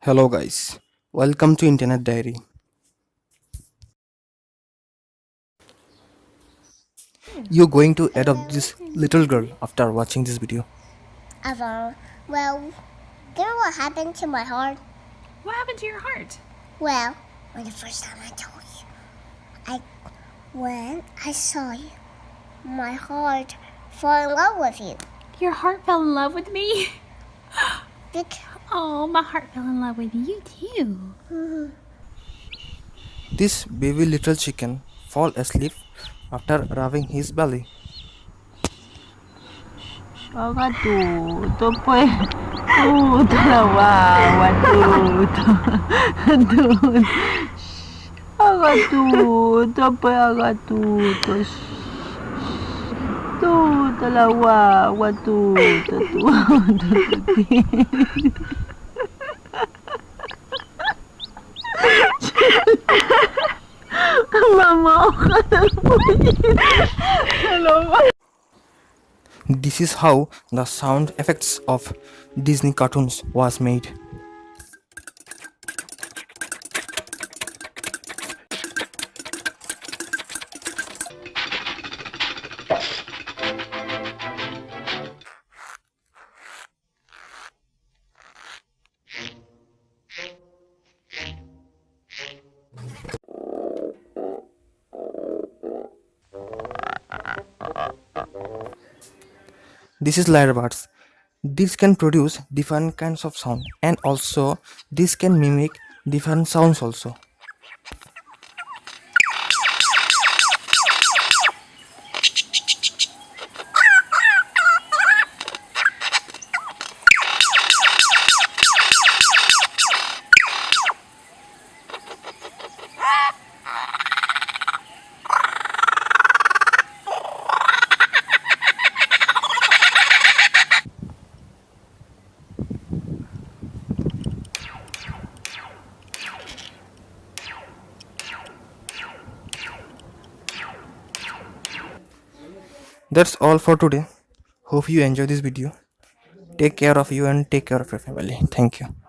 Hello guys, welcome to Internet Diary. You're going to adopt this little girl after watching this video. Ever. Well, you know what happened to my heart? What happened to your heart? Well, when the first time I told you, when I saw you, my heart fell in love with you. Your heart fell in love with me? Bec- Oh, my heart fell in love with you too. This baby little chicken fall asleep after rubbing his belly. Aga tutto, poi tutto la wawa, tutto, aga tutto, poi aga tutto, tutto la wawa, tutto. Mama, hello. This is how the sound effects of Disney cartoons was made. This is lyrebirds. This can produce different kinds of sound and also this can mimic different sounds also. That's all for today. Hope you enjoy this video. Take care of you and take care of your family. Thank you.